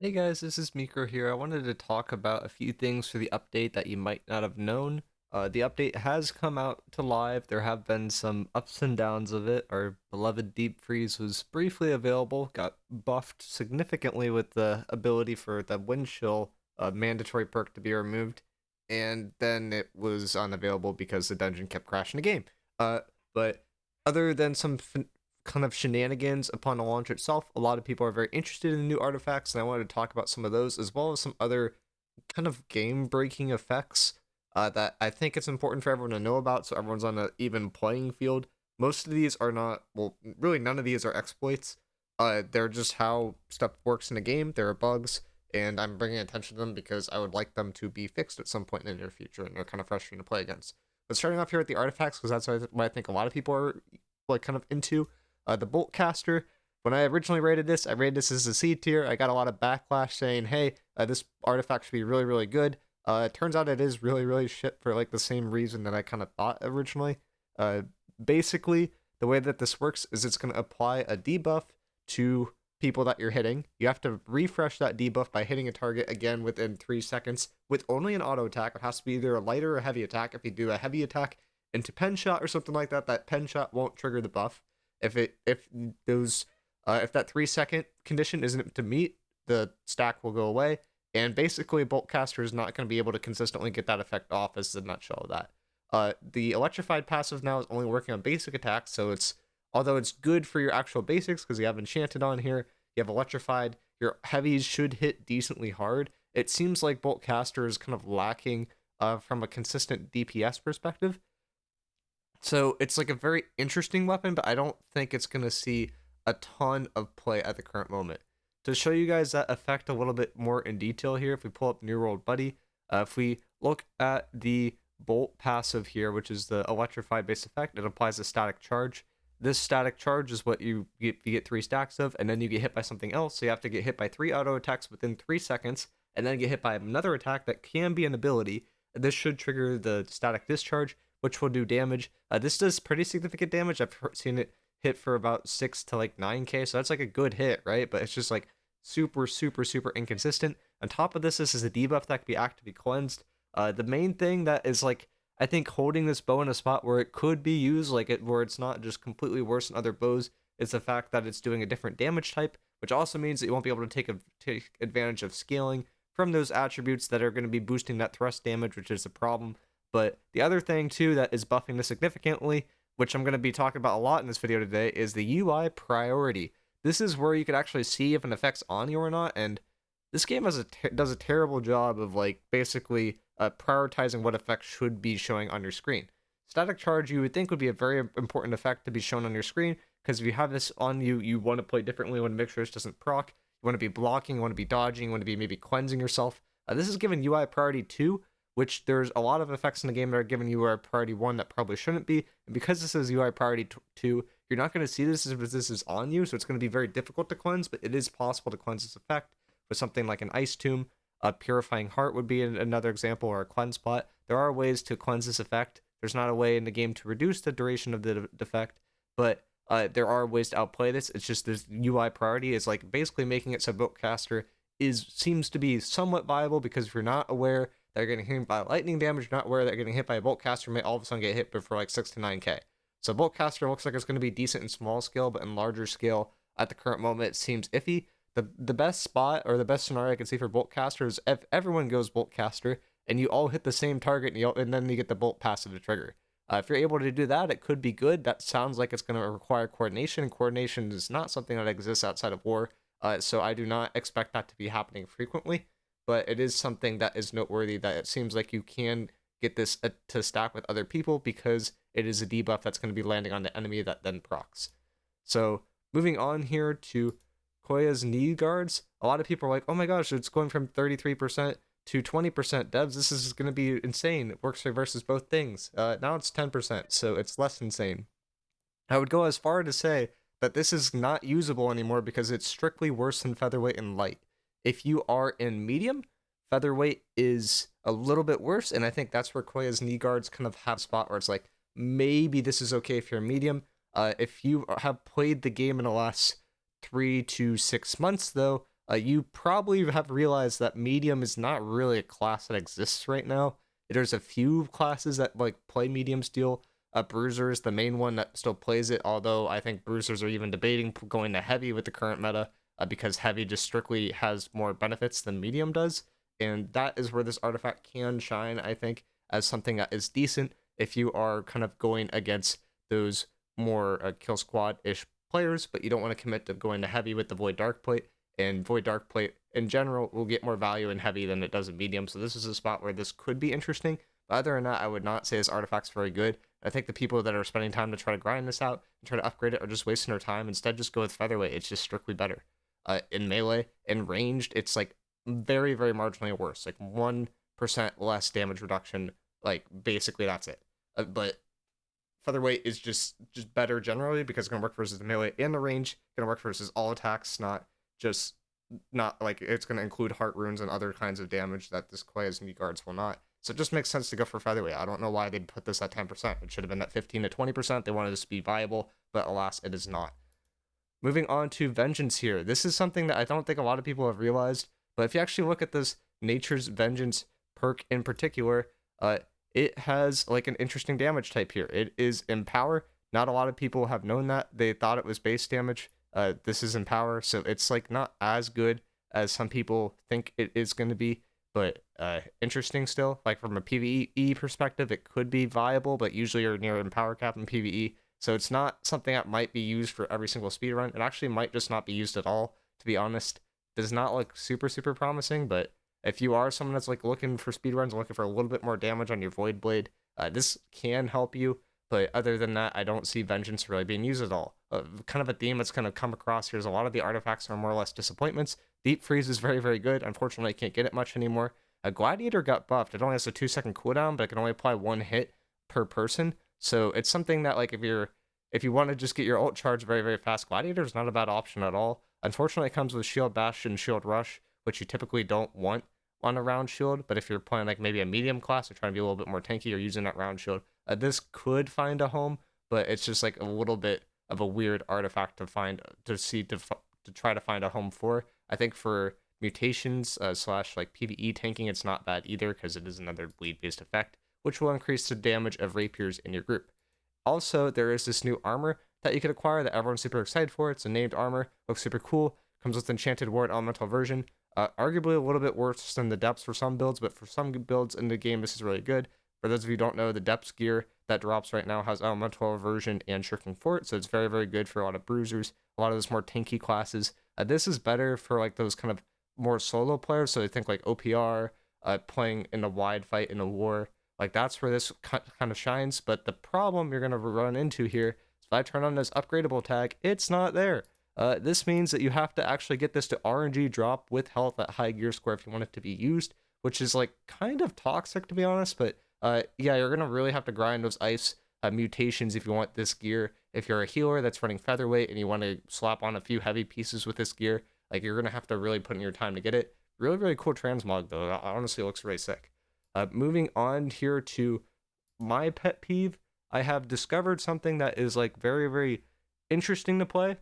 Hey guys, this is miicrow here. I wanted to talk about a few things for the update that you might not have known. The update has come out to live. There have been some ups and downs of it. Our beloved Deep Freeze was briefly available, got buffed significantly with the ability for the wind chill mandatory perk to be removed, and then it was unavailable because the dungeon kept crashing the game. But other than some kind of shenanigans upon the launch itself, a lot of people are very interested in the new artifacts, and I wanted to talk about some of those as well as some other kind of game breaking effects that I think it's important for everyone to know about so everyone's on an even playing field. Most of these are not, well, really none of these are exploits. They're just how stuff works in a game. There are bugs, and I'm bringing attention to them because I would like them to be fixed at some point in the near future, and they're kind of frustrating to play against. But starting off here with the artifacts, because that's what I think a lot of people are like kind of into. The Boltcaster. When I originally rated this, I rated this as a C tier. I got a lot of backlash saying, "Hey, this artifact should be really, really good." It turns out it is really, really shit for like the same reason that I kind of thought originally. Uh, Basically, the way that this works is it's going to apply a debuff to people that you're hitting. You have to refresh that debuff by hitting a target again within 3 seconds with only an auto attack. It has to be either a lighter or a heavy attack. If you do a heavy attack into pen shot or something like that, that pen shot won't trigger the buff. If that 3 second condition isn't to meet, the stack will go away, and basically Boltcaster is not going to be able to consistently get that effect off. As the nutshell of that. The electrified passive now is only working on basic attacks, so although it's good for your actual basics because you have enchanted on here, you have electrified. Your heavies should hit decently hard. It seems like Boltcaster is kind of lacking from a consistent DPS perspective. So it's like a very interesting weapon, but I don't think it's going to see a ton of play at the current moment. To show you guys that effect a little bit more in detail here, if we pull up New World Buddy, if we look at the Bolt passive here, which is the electrified base effect, it applies a static charge. This static charge is what you get 3 stacks of, and then you get hit by something else. So you have to get hit by 3 auto attacks within 3 seconds, and then get hit by another attack that can be an ability. This should trigger the static discharge, which will do damage. This does pretty significant damage. I've seen it hit for about 6 to like 9k, so that's like a good hit, right? But it's just like super, super, super inconsistent. On top of this is a debuff that can be actively cleansed. The main thing that is like, I think holding this bow in a spot where it could be used, like it where it's not just completely worse than other bows, is the fact that it's doing a different damage type, which also means that you won't be able to take advantage of scaling from those attributes that are going to be boosting that thrust damage, which is a problem. But the other thing too that is buffing this significantly, which I'm going to be talking about a lot in this video today, is the UI priority. This is where you can actually see if an effect's on you or not, and this game does a terrible job of like basically prioritizing what effects should be showing on your screen. Static charge you would think would be a very important effect to be shown on your screen, because if you have this on you, you want to play differently, you want to make sure this doesn't proc, you want to be blocking, you want to be dodging, you want to be maybe cleansing yourself. This is given UI priority 2, which there's a lot of effects in the game that are given UI priority 1 that probably shouldn't be. And because this is UI priority 2, you're not going to see this if this is on you, so it's going to be very difficult to cleanse, but it is possible to cleanse this effect with something like an Ice Tomb. A Purifying Heart would be another example, or a Cleanse Pot. There are ways to cleanse this effect. There's not a way in the game to reduce the duration of the defect, but there are ways to outplay this. It's just this UI priority is like basically making it so Boltcaster seems to be somewhat viable, because if you're not aware that you're getting hit by lightning damage, you're not aware that you're getting hit by a Boltcaster, may all of a sudden get hit for like 6 to 9k. So Boltcaster looks like it's going to be decent in small scale, but in larger scale at the current moment it seems iffy. The best spot, or the best scenario I can see for Boltcaster, is if everyone goes Boltcaster and you all hit the same target, and then you get the Bolt passive to trigger. If you're able to do that, it could be good. That sounds like it's going to require coordination. Coordination is not something that exists outside of war, so I do not expect that to be happening frequently. But it is something that is noteworthy, that it seems like you can get this to stack with other people, because it is a debuff that's going to be landing on the enemy that then procs. So moving on here to Koya's Klee Guards, a lot of people are like, oh my gosh, it's going from 33% to 20%. Devs, this is going to be insane. It works versus both things. Now it's 10%, so it's less insane. I would go as far to say that this is not usable anymore because it's strictly worse than Featherweight and Light. If you are in medium, Featherweight is a little bit worse, and I think that's where Koya's Klee Guards kind of have a spot where it's like, maybe this is okay if you're medium. If you have played the game in the last 3 to 6 months, though, You probably have realized that medium is not really a class that exists right now. There's a few classes that like play medium steel. Bruiser is the main one that still plays it, although I think bruisers are even debating going to heavy with the current meta, because heavy just strictly has more benefits than medium does, and that is where this artifact can shine, I think, as something that is decent if you are kind of going against those more kill squad-ish players, but you don't want to commit to going to heavy with the Void Darkplate, and Void Darkplate in general will get more value in heavy than it does in medium, so this is a spot where this could be interesting. But other than that, I would not say this artifact's very good. I think the people that are spending time to try to grind this out and try to upgrade it are just wasting their time. Instead, just go with featherweight. It's just strictly better. In melee, in ranged, it's like very, very marginally worse. Like 1% less damage reduction. Like basically that's it. But featherweight is just better generally because it's gonna work versus the melee and the range. Gonna work versus all attacks, not like it's gonna include heart runes and other kinds of damage that this Klee's Klee Guards will not. So it just makes sense to go for featherweight. I don't know why they'd put this at 10%. It should have been at 15 to 20%. They wanted this to be viable, but alas, it is not. Moving on to Vengeance here. This is something that I don't think a lot of people have realized, but if you actually look at this Nature's Vengeance perk in particular, it has like an interesting damage type here. It is Empower. Not a lot of people have known that. They thought it was base damage. This is Empower, so it's like not as good as some people think it is going to be, but interesting still. Like from a PvE perspective, it could be viable, but usually you're near Empower cap in PvE, so it's not something that might be used for every single speedrun. It actually might just not be used at all, to be honest. It does not look super promising, but if you are someone that's like looking for speedruns and looking for a little bit more damage on your Void Blade, this can help you. But other than that, I don't see Vengeance really being used at all. Kind of a theme that's kind of come across here is a lot of the artifacts are more or less disappointments. Deep Freeze is very, very good. Unfortunately, I can't get it much anymore. A Gladiator got buffed. It only has a 2-second cooldown, but it can only apply 1 hit per person. So it's something that like if you want to just get your ult charge very, very fast, Gladiator is not a bad option at all. Unfortunately, it comes with Shield Bash and Shield Rush, which you typically don't want on a round shield, but if you're playing like maybe a medium class or trying to be a little bit more tanky or using that round shield, this could find a home, but it's just like a little bit of a weird artifact to try to find a home for. I think for mutations slash like PvE tanking, it's not bad either because it is another bleed based effect, which will increase the damage of rapiers in your group. Also, there is this new armor that you could acquire that everyone's super excited for. It's a named armor, looks super cool, comes with Enchanted Ward Elemental version. Arguably a little bit worse than the Depths for some builds, but for some builds in the game, this is really good. For those of you who don't know, the Depths gear that drops right now has Elemental Version and Shirking Fort, so it's very, very good for a lot of bruisers, a lot of those more tanky classes. This is better for like those kind of more solo players, so I think like OPR, playing in a wide fight in a war, like that's where this kind of shines. But the problem you're going to run into here is if I turn on this upgradable tag, it's not there. This means that you have to actually get this to RNG drop with health at high gear score if you want it to be used, which is like kind of toxic to be honest, but yeah, you're gonna really have to grind those ice mutations if you want this gear. If you're a healer that's running featherweight and you want to slap on a few heavy pieces with this gear, like you're gonna have to really put in your time to get it. Really, really cool transmog though. It honestly looks really sick. Moving on here to my pet peeve, I have discovered something that is like very, very interesting to play.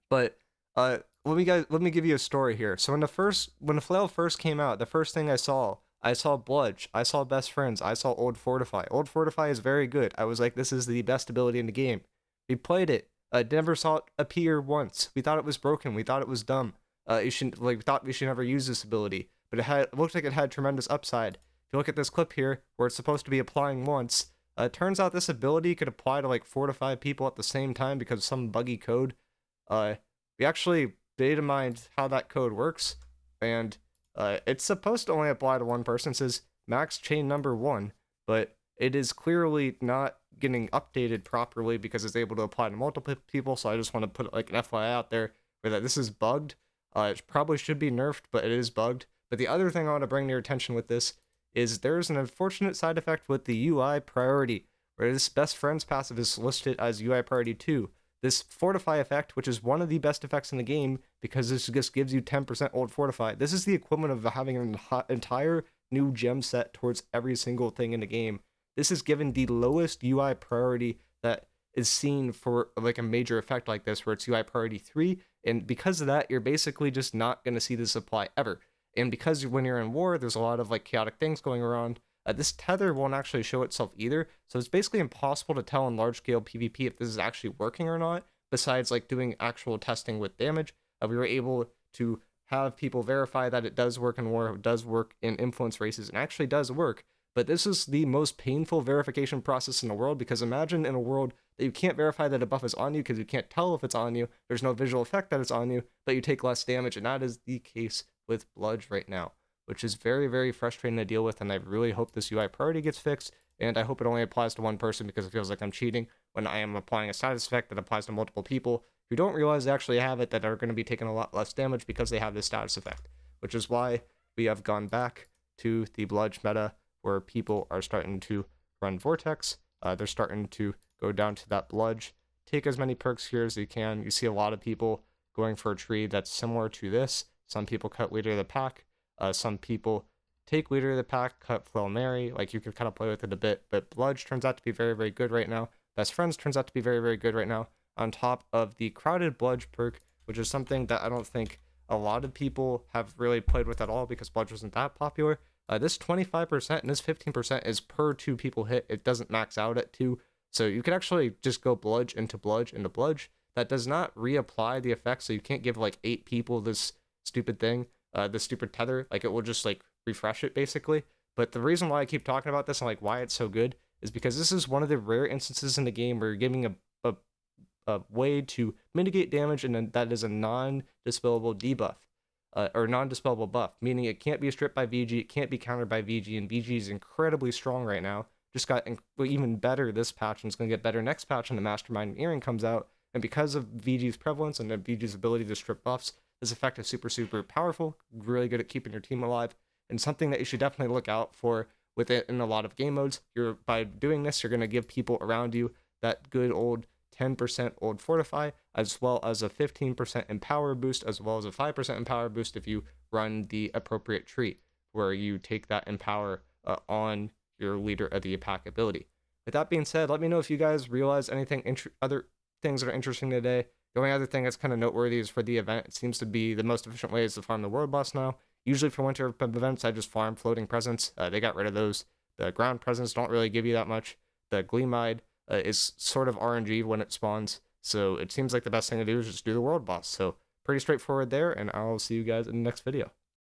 But let me give you a story here. So when the flail first came out, the first thing I saw Bludge, I saw Best Friends, I saw Old Fortify. Old Fortify is very good. I was like, this is the best ability in the game. We played it. Never saw it appear once. We thought it was broken. We thought it was dumb. We thought we should never use this ability. But it looked like it had tremendous upside. If you look at this clip here, where it's supposed to be applying once, it turns out this ability could apply to like 4 to 5 people at the same time because of some buggy code. We actually data mined how that code works, and it's supposed to only apply to one person. It says max chain number 1, but it is clearly not getting updated properly because it's able to apply to multiple people, so I just want to put like an FYI out there where that this is bugged. It probably should be nerfed, but it is bugged. But the other thing I want to bring to your attention with this is there's an unfortunate side effect with the UI priority, where this Best Friends passive is listed as UI priority 2. This Fortify effect, which is one of the best effects in the game, because this just gives you 10% Old Fortify. This is the equivalent of having an entire new gem set towards every single thing in the game. This is given the lowest UI priority that is seen for like a major effect like this, where it's UI priority 3, And because of that, you're basically just not going to see the supply ever. And because when you're in war, there's a lot of like chaotic things going around. This tether won't actually show itself either, so it's basically impossible to tell in large-scale PvP if this is actually working or not, besides like doing actual testing with damage. We were able to have people verify that it does work in war, it does work in influence races, and actually does work. But this is the most painful verification process in the world, because imagine in a world that you can't verify that a buff is on you because you can't tell if it's on you, there's no visual effect that it's on you, but you take less damage, and that is the case with Bludge right now, which is very, very frustrating to deal with, and I really hope this UI priority gets fixed, and I hope it only applies to one person, because it feels like I'm cheating when I am applying a status effect that applies to multiple people who don't realize they actually have it, that are going to be taking a lot less damage because they have this status effect, which is why we have gone back to the Bludge meta, where people are starting to run Vortex. They're starting to go down to that Bludge, take as many perks here as they can. You see a lot of people going for a tree that's similar to this. Some people cut Leader of the Pack. Some people take Leader of the Pack, cut Flail Mary. Like, you could kind of play with it a bit, but Bludge turns out to be very, very good right now. Best Friends turns out to be very, very good right now, on top of the Crowded Bludge perk, which is something that I don't think a lot of people have really played with at all, because Bludge wasn't that popular. This 25% and this 15% is per 2 people hit. It doesn't max out at 2. So you can actually just go Bludge into Bludge into Bludge. That does not reapply the effect, so you can't give like 8 people this stupid thing, this stupid tether. Like, it will just like refresh it basically. But the reason why I keep talking about this and like why it's so good is because this is one of the rare instances in the game where you're giving a way to mitigate damage, and that is a non-dispellable debuff. Or non-dispellable buff, meaning it can't be stripped by VG, it can't be countered by VG, and VG is incredibly strong right now. Just got even better this patch, and it's going to get better next patch when the Mastermind Earring comes out. And because of VG's prevalence and VG's ability to strip buffs, this effect is super, super powerful, really good at keeping your team alive, and something that you should definitely look out for with it in a lot of game modes. By doing this, you're going to give people around you that good old 10% old fortify, as well as a 15% empower boost, as well as a 5% empower boost if you run the appropriate tree, where you take that empower on your Leader of the Pack ability. With that being said, let me know if you guys realize anything other things that are interesting today. The only other thing that's kind of noteworthy is for the event, it seems to be the most efficient way is to farm the world boss now. Usually for winter events, I just farm floating presents. They got rid of those. The ground presents don't really give you that much. The Gleamide is sort of RNG when it spawns, so it seems like the best thing to do is just do the world boss. So pretty straightforward there, and I'll see you guys in the next video.